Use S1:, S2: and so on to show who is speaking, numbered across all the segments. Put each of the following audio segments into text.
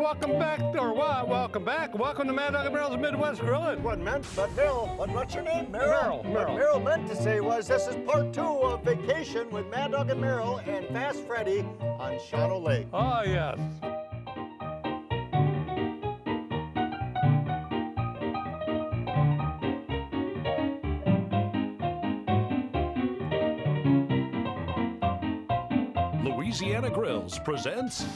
S1: welcome back, welcome back. Welcome to Mad Dog and Merrill's Midwest Grilling.
S2: What's your name? Merrill.
S1: Merrill.
S2: What Merrill meant to say was this is part 2 of Vacation with Mad Dog and Merrill and Fast Freddy on Shadow Lake.
S1: Oh, yes.
S3: Louisiana Grills presents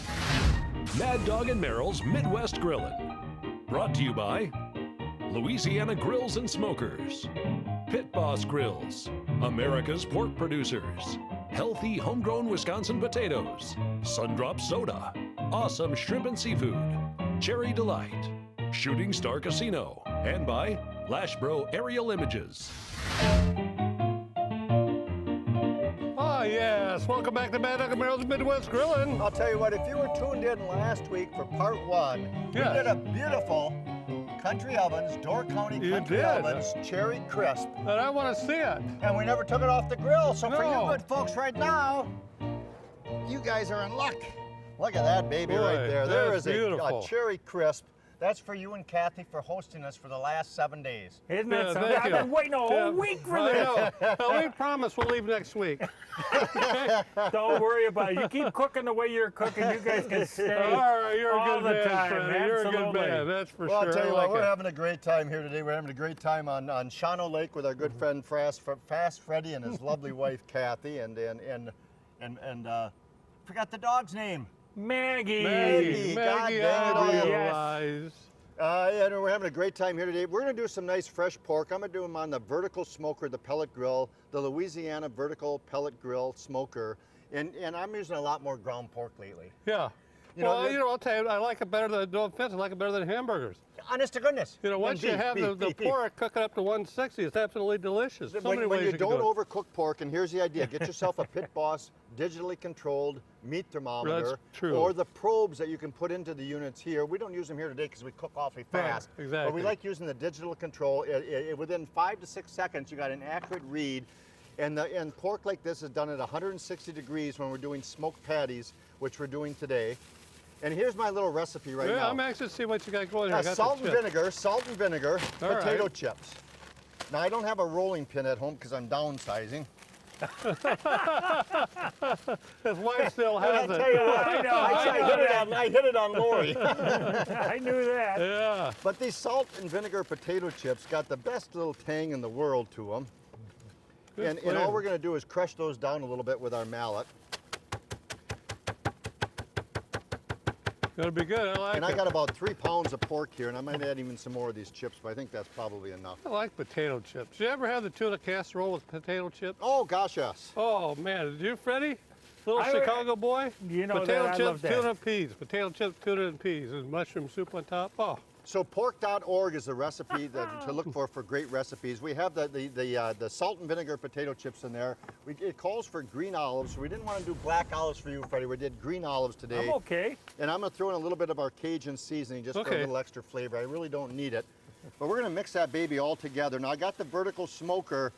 S3: Mad Dog and Merrill's Midwest Grillin'. Brought to you by Louisiana Grills and Smokers, Pit Boss Grills, America's Pork Producers, Healthy Homegrown Wisconsin Potatoes, Sundrop Soda, Awesome Shrimp and Seafood, Cherry Delight, Shooting Star Casino, and by Lashbro Aerial Images.
S1: Oh, yes. Welcome back to Mad Dog and Merrill's Midwest Grilling.
S2: I'll tell you what, if you were tuned in last week for part 1, we did a beautiful Country Ovens, Door County Country Ovens Cherry Crisp.
S1: And I want to see it.
S2: And we never took it off the grill. So for
S1: No.
S2: you good folks right now, you guys are in luck. Look at that baby right there. There
S1: that's
S2: is
S1: beautiful.
S2: a Cherry Crisp. That's for you and Kathy for hosting us for the last 7 days.
S4: Isn't
S1: Yeah,
S4: that something?
S1: thank
S4: I've
S1: you.
S4: been waiting a whole week for
S1: I
S4: this.
S1: know. Well, we promise we'll leave next week.
S4: Don't worry about it. You keep cooking the way you're cooking, you guys can stay
S1: All right, you're a
S4: all
S1: good
S4: the
S1: man,
S4: time.
S1: Freddie. You're a good
S4: Absolutely.
S1: man, that's for
S2: Well,
S1: sure.
S2: I'll tell you
S1: I
S2: what,
S1: like
S2: we're
S1: it.
S2: having a great time here today. We're having a great time on Shadow Lake with our good friend Fast Freddy and his lovely wife Kathy, and forgot the dog's name.
S4: Maggie.
S2: Maggie. God
S1: Maggie,
S2: dang
S1: I
S2: it.
S4: Yes.
S1: realize.
S2: And we're having a great time here today. We're going to do some nice fresh pork. I'm going to do them on the vertical smoker, the pellet grill, the Louisiana vertical pellet grill smoker. And I'm using a lot more ground pork lately.
S1: Yeah. I'll tell you, I like it better than, no offense, I like it better than hamburgers.
S2: Honest to goodness.
S1: You know, once you have the pork, cook it up to 160, it's absolutely delicious. So many
S2: When
S1: ways
S2: you
S1: can
S2: don't
S1: do it.
S2: overcook pork, and here's the idea, get yourself a Pit Boss digitally controlled meat thermometer.
S1: That's true.
S2: Or the probes that you can put into the units here. We don't use them here today because we cook awfully fast.
S1: Right, exactly.
S2: But we like using the digital control. Within 5 to 6 seconds, you got an accurate read. And pork like this is done at 160 degrees when we're doing smoked patties, which we're doing today. And here's my little recipe right now.
S1: Yeah, I'm anxious to see what you got going here. I got
S2: Salt
S1: the
S2: and vinegar,
S1: All
S2: potato
S1: right.
S2: chips. Now I don't have a rolling pin at home because I'm downsizing.
S1: His wife still has
S2: I'll
S1: it.
S2: tell you what,
S4: I know.
S2: I hit it on Lori.
S4: I knew that.
S1: Yeah.
S2: But these salt and vinegar potato chips got the best little tang in the world to them.
S1: Good
S2: And all
S1: flavor.
S2: we're going to do is crush those down a little bit with our mallet.
S1: Gonna be good. I like
S2: And
S1: it.
S2: I got about 3 pounds of pork here, and I might add even some more of these chips, but I think that's probably enough.
S1: I like potato chips. You ever have the tuna casserole with potato chips?
S2: Oh, gosh, yes.
S1: Oh man, did you, Freddie? Little
S4: I-
S1: Chicago boy?
S4: You know
S1: potato
S4: that, I
S1: chips,
S4: love that.
S1: tuna, peas. Potato chips, tuna, and peas. And mushroom soup on top. Oh,
S2: So pork.org is the recipe to look for great recipes. We have the salt and vinegar potato chips in there. It calls for green olives, so we didn't want to do black olives for you, Freddie. We did green olives today.
S4: I'm okay.
S2: And I'm going to throw in a little bit of our Cajun seasoning just for a
S1: Okay.
S2: little extra flavor. I really don't need it. But we're going to mix that baby all together. Now I got the vertical smoker.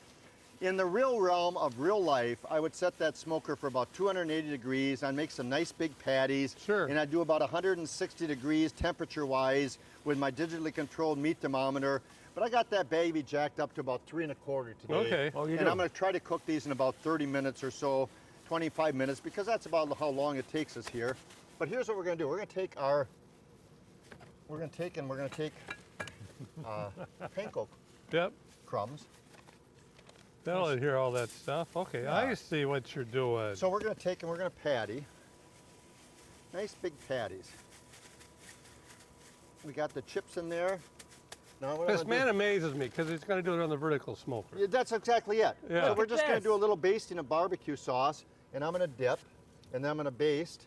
S2: In the real realm of real life, I would set that smoker for about 280 degrees. I'd make some nice big patties.
S1: Sure.
S2: And I'd do about 160 degrees temperature-wise with my digitally controlled meat thermometer. But I got that baby jacked up to about 3 1/4 today.
S1: okay.
S4: Oh, you
S2: And
S4: do.
S2: I'm going to try to cook these in about 30 minutes or so, 25 minutes, because that's about how long it takes us here. But here's what we're going to do. We're going to take panko
S1: Yep.
S2: crumbs.
S1: That'll hear all that stuff. Okay,
S2: Yeah.
S1: I see what you're doing.
S2: So we're going to take and we're going to patty. Nice big patties. We got the chips in there. Now what I'm
S1: This
S2: gonna
S1: man
S2: do-
S1: amazes me because he's going to do it on the vertical smoker.
S2: Yeah, that's exactly it.
S1: Yeah.
S2: So
S1: Look
S2: we're
S4: at
S2: just going to
S4: this.
S2: do a little basting of barbecue sauce, and I'm going to dip, and then I'm going to baste,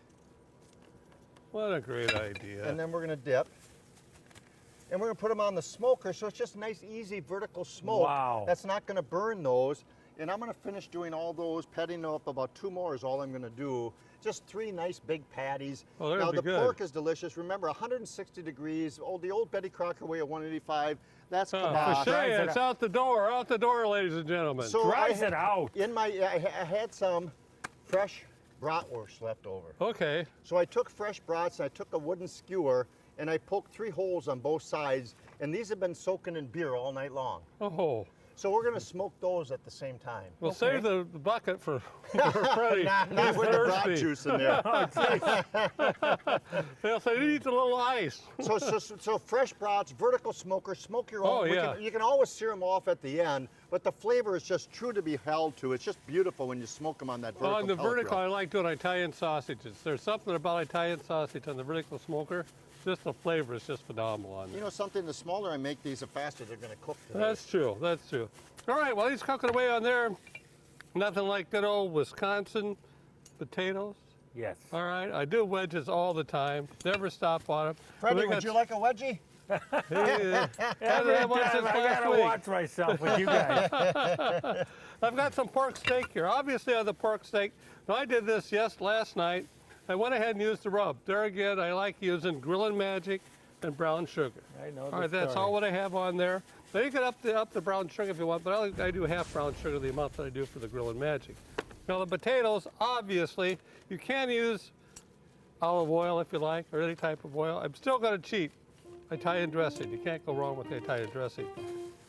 S1: What a great idea.
S2: and then we're going to dip. And we're going to put them on the smoker, so it's just nice, easy vertical smoke.
S4: Wow.
S2: That's not going to burn those. And I'm going to finish doing all those, patting them up. About 2 more is all I'm going to do. Just 3 nice big patties.
S1: Oh, they're
S2: now
S1: gonna
S2: the
S1: be good.
S2: pork is delicious. Remember, 160 degrees. Oh, the old Betty Crocker way at 185. That's
S1: Oh,
S2: kebab.
S1: for sure,
S4: Dries it
S1: it's out the door, ladies and gentlemen.
S2: So
S4: Dries it out.
S2: I had some fresh bratwurst left over.
S1: Okay.
S2: So I took fresh brats and I took a wooden skewer and I poked 3 holes on both sides, and these have been soaking in beer all night long.
S1: Oh.
S2: So we're gonna smoke those at the same time.
S1: Well, save the bucket for Freddie.
S2: Not
S1: He's
S2: with the brat
S1: thirsty.
S2: juice in there.
S1: They'll say, he needs a little ice.
S2: So fresh brats, vertical smoker, smoke your own.
S1: Oh, yeah.
S2: You can always sear them off at the end, but the flavor is just true to be held to. It's just beautiful when you smoke them on that vertical.
S1: On the
S2: pellet
S1: vertical,
S2: grill.
S1: I like doing Italian sausages. There's something about Italian sausage on the vertical smoker. Just the flavor is just phenomenal on there.
S2: You know something, the smaller I make these, the faster they're gonna cook today.
S1: That's true, that's true. All right, while he's cooking away on there, nothing like good old Wisconsin potatoes.
S4: Yes.
S1: All right, I do wedges all the time, never stop on them.
S2: Freddie, would you like a wedgie?
S1: Yeah.
S4: Every
S1: I watched
S4: time
S1: this
S4: I
S1: last
S4: gotta
S1: week.
S4: watch myself with you guys.
S1: I've got some pork steak here. Obviously on the pork steak, now I did this last night. I went ahead and used the rub. There again, I like using Grillin' Magic and brown sugar.
S4: I know
S1: All right, that's all what I have on there. Now you can up the brown sugar if you want, but I do half brown sugar, the amount that I do for the Grillin' Magic. Now the potatoes, obviously, you can use olive oil if you like, or any type of oil. I'm still gonna cheat. Italian dressing, you can't go wrong with the Italian dressing.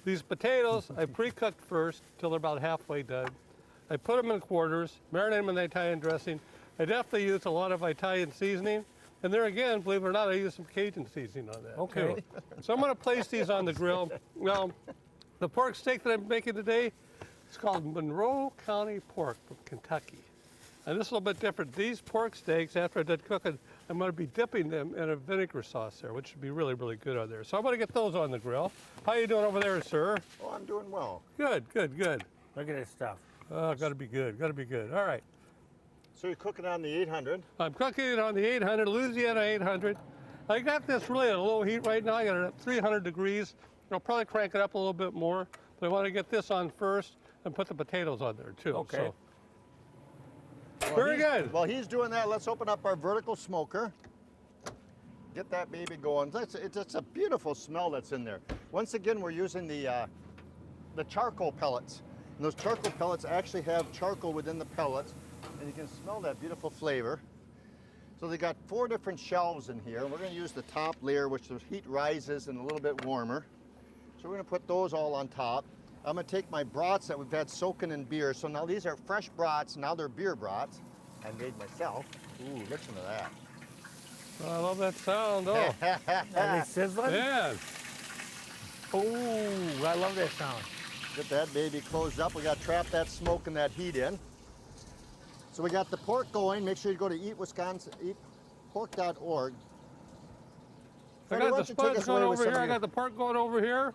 S1: These potatoes, I pre-cooked first till they're about halfway done. I put them in quarters, marinate them in the Italian dressing. I definitely use a lot of Italian seasoning. And there again, believe it or not, I use some Cajun seasoning on that
S4: Okay.
S1: too. So I'm gonna place these on the grill. Now, the pork steak that I'm making today, it's called Monroe County pork from Kentucky. And this is a little bit different. These pork steaks, after I'm done cooking, I'm gonna be dipping them in a vinegar sauce there, which should be really, really good on there. So I'm gonna get those on the grill. How you doing over there, sir?
S2: Oh, I'm doing well.
S1: Good, good, good.
S4: Look at this stuff.
S1: Oh, gotta be good, gotta be good. All right.
S2: So you're cooking on the 800.
S1: I'm cooking it on the 800, Louisiana 800. I got this really at a low heat right now. I got it at 300 degrees. I'll probably crank it up a little bit more, but I want to get this on first and put the potatoes on there too.
S4: Okay.
S1: So. Very good.
S2: While he's doing that, let's open up our vertical smoker. Get that baby going. It's a beautiful smell that's in there. Once again, we're using the charcoal pellets. And those charcoal pellets actually have charcoal within the pellets, and you can smell that beautiful flavor. So they got 4 different shelves in here. We're going to use the top layer, which the heat rises and a little bit warmer. So we're going to put those all on top. I'm going to take my brats that we've had soaking in beer. So now these are fresh brats. Now they're beer brats. I made myself. Ooh, listen to that.
S1: Oh, I love that sound. Oh,
S4: Are they sizzling?
S1: man.
S4: Oh, I love that sound.
S2: Get that baby closed up. We got to trap that smoke and that heat in. So we got the pork going. Make sure you go to eatpork.org.
S1: I got the spuds going over here. I got the pork going over here.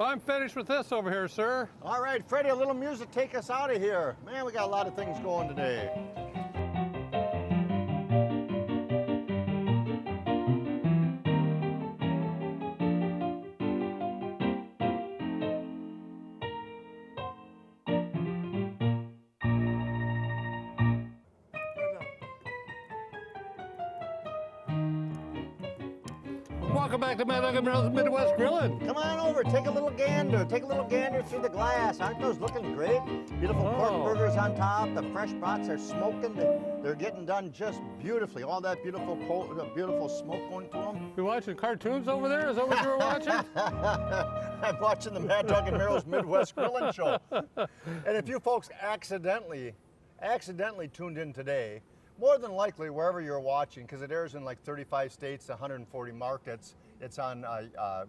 S1: I'm finished with this over here, sir.
S2: All right, Freddie, a little music, take us out of here. Man, we got a lot of things going today.
S1: Welcome back to Mad Dog and Merrill's Midwest Grilling.
S2: Come on over, take a little gander. Take a little gander through the glass. Aren't those looking great? Beautiful pork
S1: Oh.
S2: burgers on top. The fresh brats are smoking. They're getting done just beautifully. All that beautiful smoke going to them.
S1: You watching cartoons over there? Is that what you were watching?
S2: I'm watching the Mad Dog and Merrill's Midwest Grilling Show. And if you folks accidentally tuned in today, more than likely wherever you're watching, because it airs in like 35 states, 140 markets, it's on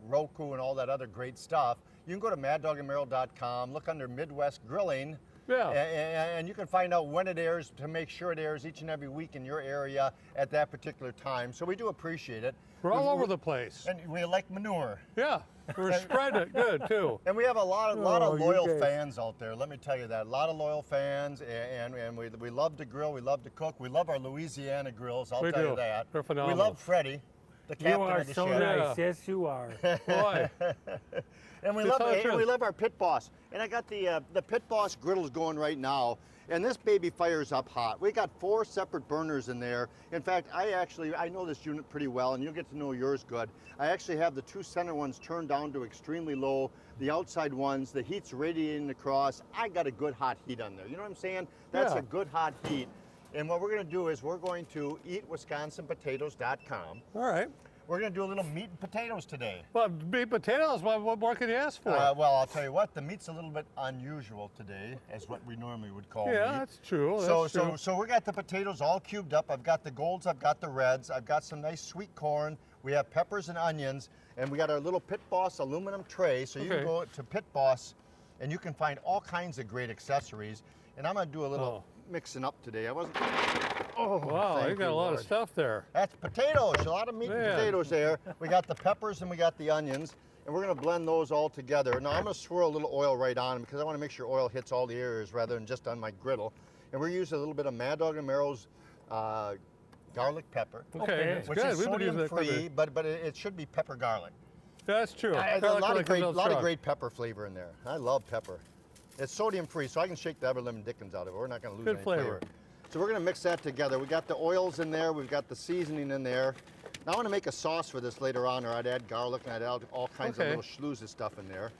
S2: Roku and all that other great stuff. You can go to maddogandmerrill.com, look under Midwest Grilling,
S1: Yeah.
S2: and you can find out when it airs to make sure it airs each and every week in your area at that particular time. So we do appreciate it.
S1: We're all over the place.
S2: And we like manure.
S1: Yeah, we're spreading it good too.
S2: And we have a lot
S4: Oh,
S2: of
S4: you
S2: loyal
S4: guys.
S2: fans out there. Let me tell you that. A lot of loyal fans, and we love to grill. We love to cook. We love our Louisiana grills. I'll
S1: We
S2: tell
S1: do.
S2: you that.
S1: They're phenomenal.
S2: We love Freddie, the captain
S4: You are
S2: of the
S4: so
S2: ship.
S4: nice. Yes, you are.
S1: Boy,
S2: And we
S1: Just
S2: love
S1: tell the
S2: and we
S1: truth.
S2: love our Pit Boss. And I got the Pit Boss griddles going right now. And this baby fires up hot. We got 4 separate burners in there. In fact, I know this unit pretty well, and you'll get to know yours good. I actually have the 2 center ones turned down to extremely low. The outside ones, the heat's radiating across. I got a good hot heat on there. You know what I'm saying? That's
S1: Yeah.
S2: a good hot heat. And what we're going to do is we're going to eatwisconsinpotatoes.com.
S1: All right.
S2: We're going to do a little meat and potatoes today.
S1: Well, meat potatoes, what more can you ask for?
S2: Well, I'll tell you what, the meat's a little bit unusual today, as what we normally would call
S1: yeah,
S2: meat.
S1: that's true.
S2: So we got the potatoes all cubed up. I've got the golds, I've got the reds, I've got some nice sweet corn. We have peppers and onions, and we got our little Pit Boss aluminum tray. So you can go to Pit Boss, and you can find all kinds of great accessories. And I'm going to do a little mixing up today. I wasn't. Oh,
S1: wow, you got a lot of stuff there.
S2: That's potatoes, a lot of meat and potatoes there. We got the peppers and we got the onions, and we're gonna blend those all together. Now I'm gonna swirl a little oil right on them because I wanna make sure oil hits all the areas rather than just on my griddle. And we're using a little bit of Mad Dog and Merrill's garlic pepper.
S1: Okay, that's
S2: which
S1: good.
S2: is
S1: We've been using
S2: sodium
S1: that
S2: free, but it should be pepper garlic.
S1: That's true.
S2: A lot of great pepper flavor in there. I love pepper. It's sodium free, so I can shake the ever lemon dickens out of it. We're not gonna lose any flavor. So we're gonna mix that together. We got the oils in there, we've got the seasoning in there. Now I wanna make a sauce for this later on, or I'd add garlic and I'd add all kinds of little schloozes stuff in there.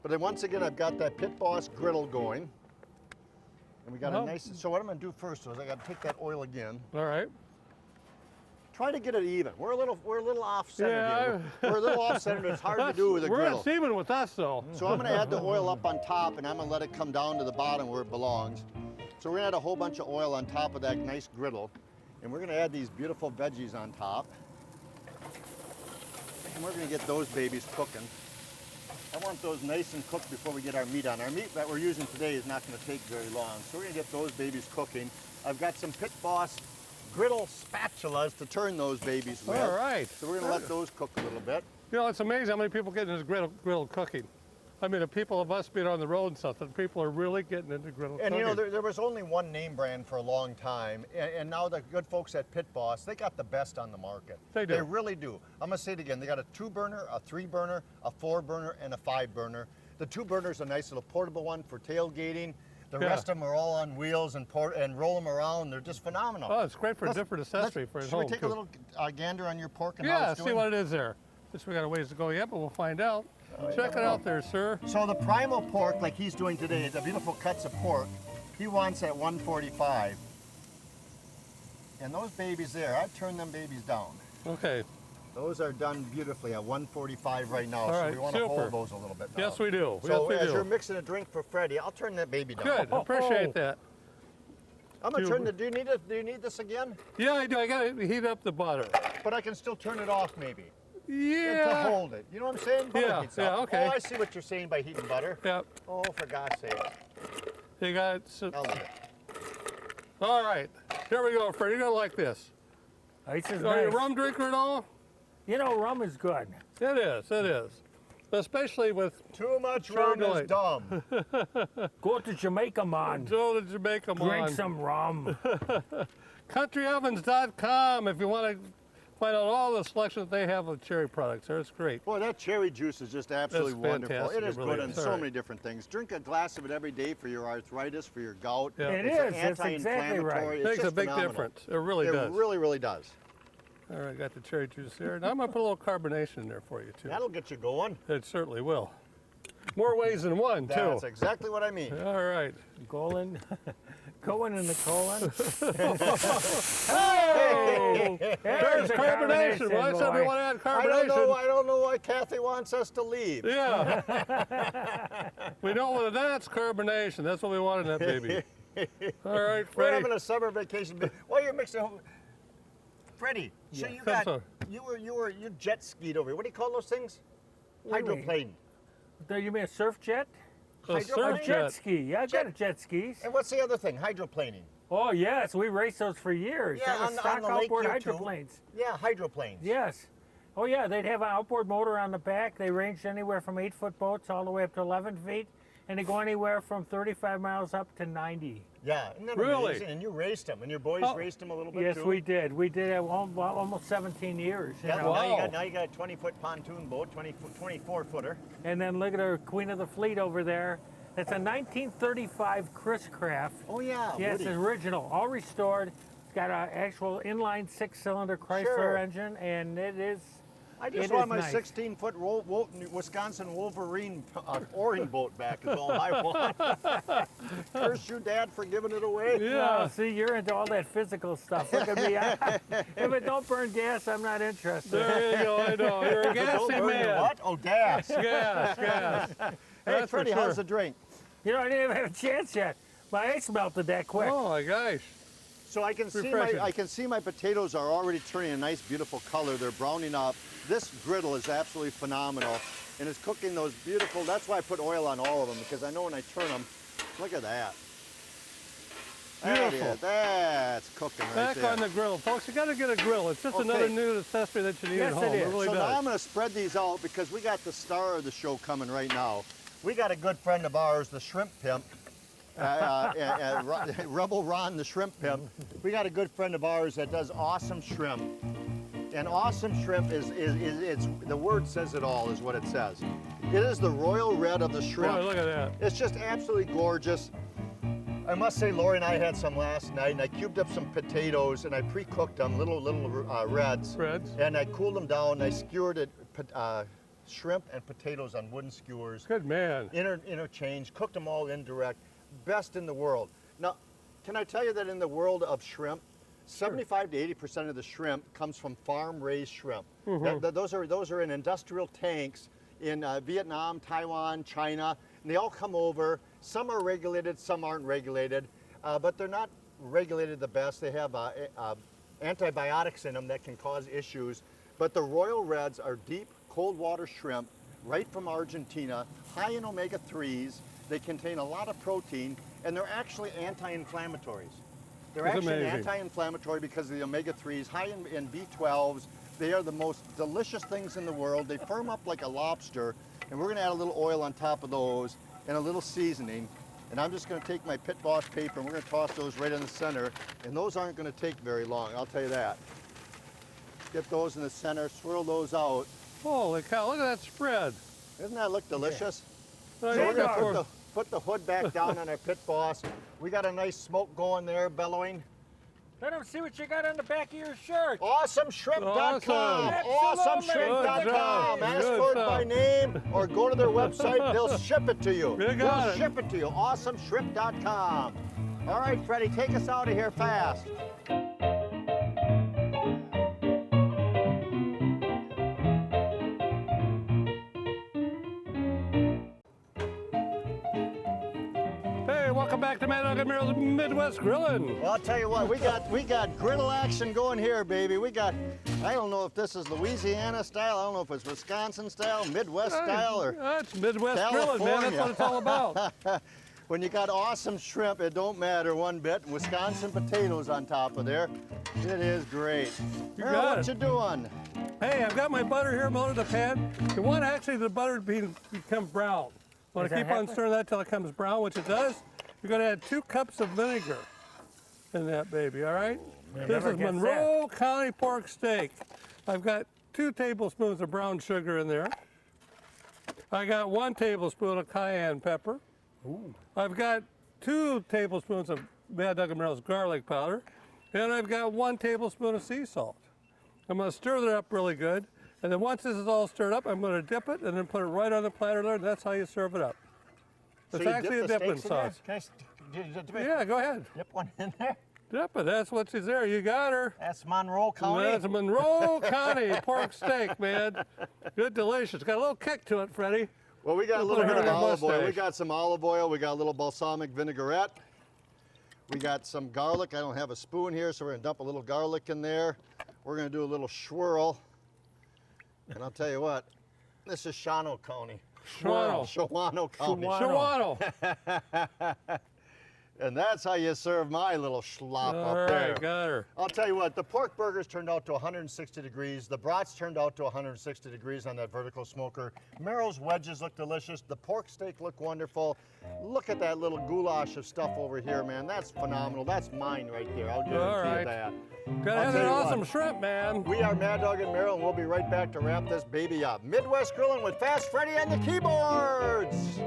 S2: But then once again, I've got that Pit Boss griddle going. And we got a nice, so what I'm gonna do first is I gotta take that oil again.
S1: All right.
S2: Try to get it even. We're a little off-centered
S1: Yeah,
S2: here. We're a little off-centered. It's hard to do with a griddle.
S1: We're even with us, though.
S2: So I'm gonna add the oil up on top, and I'm gonna let it come down to the bottom where it belongs. So we're gonna add a whole bunch of oil on top of that nice griddle, and we're gonna add these beautiful veggies on top. And we're gonna get those babies cooking. I want those nice and cooked before we get our meat on. Our meat that we're using today is not gonna take very long. So we're gonna get those babies cooking. I've got some Pit Boss griddle spatulas to turn those babies with.
S1: All right.
S2: So we're gonna let those cook a little bit.
S1: You know, it's amazing how many people get into griddle cooking. I mean, the people of us being on the road and stuff, people are really getting into griddle cooking.
S2: And you know, there was only one name brand for a long time, and now the good folks at Pit Boss, they got the best on the market.
S1: They do.
S2: They really do. I'm gonna say it again, they got a 2-burner, a 3-burner, a 4-burner, and a 5-burner. The 2-burner's a nice little portable one for tailgating. The rest of them are all on wheels and roll them around. They're just phenomenal.
S1: Oh, it's great for a different accessory for home.
S2: Should we take a little gander on your pork and how
S1: Yeah,
S2: it's doing?
S1: see what it is there. Guess we got a ways to go yet, but we'll find out. Check it out there, sir.
S2: So the primal pork, like he's doing today, the beautiful cuts of pork, he wants at 145. And those babies there, I've turned them babies down.
S1: Okay.
S2: Those are done beautifully at 145 right now,
S1: All
S2: so
S1: right,
S2: we want to hold those a little bit now.
S1: Yes, we do.
S2: So
S1: yes, we
S2: as
S1: do.
S2: you're mixing a drink for Freddie, I'll turn that baby down.
S1: Good, appreciate that.
S2: I'm gonna turn the. Do you need this again?
S1: Yeah, I do. I gotta heat up the butter.
S2: But I can still turn it off, maybe.
S1: Yeah.
S2: To hold it. You know what I'm saying? Butter
S1: Yeah,
S2: heats
S1: yeah,
S2: up.
S1: okay.
S2: Oh, I see what you're saying by heating butter.
S1: Yep.
S2: Oh, for God's sake.
S1: You got it.
S2: I'll leave it.
S1: All right. Here we go, Freddie. You're gonna like this.
S4: Ice is
S1: Are you a
S4: nice.
S1: rum drinker at all?
S4: You know, rum is good.
S1: It is. It is. Especially with
S2: Too much rum is
S1: Light.
S2: dumb.
S4: Go to Jamaica, man.
S1: Joe to Jamaica,
S4: Drink
S1: man.
S4: some rum.
S1: CountryOvens.com if you want to find out all the selection that they have of cherry products. There, it's great.
S2: Boy, that cherry juice is just absolutely
S1: It's
S2: wonderful.
S1: fantastic,
S2: It is
S1: it really
S2: good on
S1: is.
S2: so
S1: All right.
S2: many different things. Drink a glass of it every day for your arthritis, for your gout.
S1: Yeah.
S4: It
S2: It's
S4: is. That's exactly
S2: anti-inflammatory.
S4: right.
S2: It's
S1: Makes a
S2: just
S1: big
S2: phenomenal.
S1: difference. It really
S2: It
S1: does.
S2: really, really does.
S1: All right, got the cherry juice there. Now I'm gonna put a little carbonation in there for you too.
S2: That'll get you going.
S1: It certainly will. More ways than one too.
S2: That's exactly what I mean.
S1: All right.
S4: Going in the colon.
S1: Hey! There's
S4: the
S1: carbonation. Well, that's
S4: boy.
S1: we want to add carbonation.
S2: I don't know why Kathy wants us to leave.
S1: Yeah. We know what that's carbonation. That's what we want in that baby. All right,
S2: We're
S1: Freddie.
S2: having a summer vacation. While you're mixing, Freddie. So you got
S1: So-
S2: you jet skied over here. What do you call those things?
S4: What do you mean?
S2: Hydroplane.
S4: You mean a surf jet?
S1: A
S2: Hydro-
S1: surf
S4: A
S1: jet.
S4: jet ski. Yeah, I got a jet skis.
S2: And what's the other thing? Hydroplaning.
S4: Oh, yes, we raced those for years.
S2: Yeah,
S4: that was
S2: on
S4: stock
S2: the lake
S4: outboard
S2: here, too.
S4: hydroplanes.
S2: Yeah, hydroplanes.
S4: Yes. Oh, yeah, they'd have an outboard motor on the back. They ranged anywhere from 8-foot boats all the way up to 11 feet, and they go anywhere from 35 miles up to 90.
S2: Yeah, isn't that
S1: Really?
S2: amazing? And you raced them, and your boys raced them a little bit
S4: Yes,
S2: too.
S4: we did. We did it almost 17 years. You
S2: Yeah,
S4: know?
S2: now you got a 20-foot pontoon boat, 24-footer.
S4: And then look at our Queen of the Fleet over there. It's a 1935 Chris Craft.
S2: Oh yeah,
S4: Yeah,
S2: Woody.
S4: it's original, all restored. It's got an actual inline 6-cylinder Chrysler
S2: Sure.
S4: engine, and it is
S2: I just
S4: It
S2: want
S4: is
S2: my
S4: nice.
S2: 16-foot Wisconsin Wolverine oaring boat back is all I want. Curse your dad for giving it away.
S1: Yeah.
S4: Oh, see, you're into all that physical stuff. Look at me. If it don't burn gas, I'm not interested.
S1: There you go. I know. You're a gassy
S2: Don't burn your
S1: man.
S2: what? Oh, gas.
S1: Gas, gas.
S2: Hey,
S1: That's for
S2: Freddie,
S1: sure.
S2: how's the drink?
S4: You know, I didn't even have a chance yet. My ice melted that quick.
S1: Oh my gosh.
S2: So I can see my potatoes are already turning a nice, beautiful color. They're browning up. This griddle is absolutely phenomenal, and it's cooking those beautiful. That's why I put oil on all of them, because I know when I turn them, look at that.
S1: Beautiful.
S2: That's cooking right
S1: Back
S2: there.
S1: on the grill. Folks, you got to get a grill. It's just
S2: Okay.
S1: another new accessory that you need
S4: Yes,
S1: at
S4: it
S1: home.
S4: is.
S1: It really
S2: So now I'm
S1: does.
S2: going to spread these out because we got the star of the show coming right now. We got a good friend of ours, the shrimp pimp, Rebel Ron, the shrimp pimp. We got a good friend of ours that does awesome shrimp. And awesome shrimp is it's the word says it all, is what it says. It is the royal red of the shrimp.
S1: Boy, look at that.
S2: It's just absolutely gorgeous. I must say, Lori and I had some last night, and I cubed up some potatoes, and I pre-cooked them, little reds.
S1: Reds.
S2: And I cooled them down, and I skewered it, shrimp and potatoes on wooden skewers.
S1: Good man.
S2: Interchanged, cooked them all indirect. Best in the world. Now, can I tell you that in the world of shrimp, 75 to 80% of the shrimp comes from farm-raised shrimp. Those are in industrial tanks in Vietnam, Taiwan, China, and they all come over. Some are regulated, some aren't regulated, but they're not regulated the best. They have antibiotics in them that can cause issues. But the Royal Reds are deep, cold water shrimp, right from Argentina, high in omega-3s. They contain a lot of protein, and they're actually anti-inflammatories. They're
S1: That's
S2: actually
S1: amazing.
S2: anti-inflammatory because of the omega-3s, high in B12s. They are the most delicious things in the world. They firm up like a lobster, and we're gonna add a little oil on top of those and a little seasoning. And I'm just gonna take my Pit Boss paper and we're gonna toss those right in the center. And those aren't gonna take very long, I'll tell you that. Get those in the center, swirl those out.
S1: Holy cow, look at that spread.
S2: Doesn't that look delicious?
S1: Oh,
S2: So
S1: yeah,
S2: we're gonna
S1: for-
S2: put the hood back down on our Pit Boss. We got a nice smoke going there, bellowing.
S4: Let them see what you got on the back of your shirt.
S2: AwesomeShrimp.com.
S1: Awesome.
S2: AwesomeShrimp.com.
S1: Good
S2: Ask
S1: job.
S2: for it by name or go to their website. They'll ship it to you.
S1: You got
S2: They'll
S1: it.
S2: ship it to you. AwesomeShrimp.com. All right, Freddie, take us out of here fast.
S1: Hey, welcome back to Mad Dog and Merrill's Midwest Grilling.
S2: Well, I'll tell you what, we got griddle action going here, baby. I don't know if this is Louisiana style, I don't know if it's Wisconsin style, Midwest style, or
S1: That's Midwest Grilling, man. That's what it's all about.
S2: when you got awesome shrimp, it don't matter one bit. Wisconsin potatoes on top of there. It is great.
S1: You
S2: Merrill,
S1: got
S2: what
S1: it.
S2: you doing?
S1: Hey, I've got my butter here melted in the pan. You want actually the butter to become brown. Want
S4: Does
S1: to
S4: that
S1: keep on
S4: happen?
S1: stirring that till it comes brown, which it does. You're going to add 2 cups of vinegar in that baby, all right? This
S4: never
S1: is
S4: gets
S1: Monroe County pork steak. I've got 2 tablespoons of brown sugar in there. I got 1 tablespoon of cayenne pepper. I've got 2 tablespoons of Mad Dog and Merrill's garlic powder. And I've got 1 tablespoon of sea salt. I'm going to stir that up really good. And then once this is all stirred up, I'm going to dip it and then put it right on the platter there. And that's how you serve it up. It's
S2: So you
S1: actually a
S2: dip the
S1: dipping
S2: steaks in there?
S1: sauce.
S2: Can I dip it?
S1: Yeah, go ahead.
S2: Dip one in there?
S1: Dip it. That's what she's there. You got her.
S2: That's Monroe County.
S1: That's Monroe County pork steak, man. Good, delicious. Got a little kick to it, Freddie.
S2: Well, we got a
S1: Little
S2: little bit of
S1: hair on your
S2: olive oil. We
S1: mustache.
S2: got some olive oil. We got a little balsamic vinaigrette. We got some garlic. I don't have a spoon here, so we're gonna dump a little garlic in there. We're gonna do a little swirl. And I'll tell you what, this is Shawano County.
S1: Shawano.
S2: Shawano County.
S1: Shawano.
S2: And that's how you serve my little schlop
S1: All
S2: up there.
S1: right, got her.
S2: I'll tell you what, the pork burgers turned out to 160 degrees. The brats turned out to 160 degrees on that vertical smoker. Merrill's wedges look delicious. The pork steak look wonderful. Look at that little goulash of stuff over here, man. That's phenomenal. That's mine right there. I'll guarantee
S1: All right.
S2: you that.
S1: Gotta
S2: I'll
S1: have
S2: tell
S1: that
S2: you
S1: awesome
S2: what.
S1: shrimp, man.
S2: We are Mad Dog and Merrill, and we'll be right back to wrap this baby up. Midwest Grilling with Fast Freddy on the keyboards.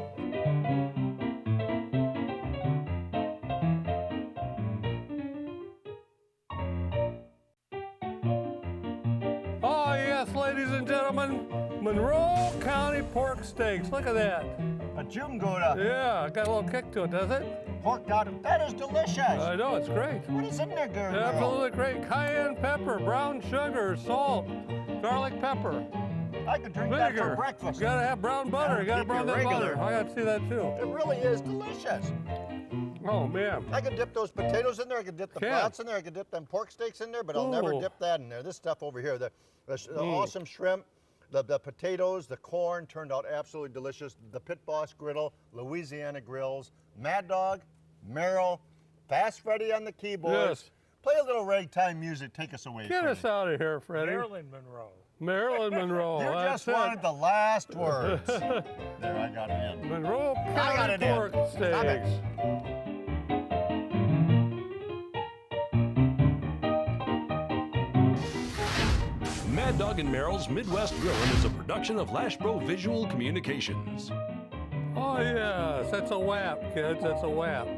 S1: Oh yes, ladies and gentlemen, Monroe County pork steaks. Look at that.
S2: But you can go to
S1: Yeah, got a little kick to it, does it?
S2: pork out. That is delicious.
S1: I know, it's great.
S2: What is in there, girl?
S1: Absolutely great. Cayenne pepper, brown sugar, salt, garlic pepper,
S2: I could drink that for
S1: vinegar.
S2: breakfast.
S1: You gotta have brown butter. You gotta
S2: Keep
S1: brown
S2: it
S1: that
S2: regular.
S1: butter. I gotta see that too.
S2: It really is delicious.
S1: Oh man.
S2: I could dip those potatoes in there. I could dip the
S1: Can.
S2: brats in there. I could dip them pork steaks in there, but I'll never
S1: Ooh.
S2: dip that in there. This stuff over here, the awesome shrimp, the potatoes, the corn turned out absolutely delicious. The Pit Boss Griddle, Louisiana Grills, Mad Dog, Merrill, Fast Freddy on the keyboards.
S1: Yes.
S2: Play a little ragtime music. Take us away.
S1: Get
S2: Freddie.
S1: us out of here, Freddie.
S4: Marilyn Monroe.
S1: Marilyn Monroe.
S2: You
S1: That's
S2: just wanted
S1: it.
S2: the last words. There, I got it in.
S1: Monroe
S2: I got
S1: County
S2: it in.
S1: pork
S2: Stop it.
S1: steaks.
S3: Mad Dog and Merrill's Midwest Grillin' is a production of Lashbro Visual Communications.
S1: Oh yes, that's a WAP, kids. That's a WAP.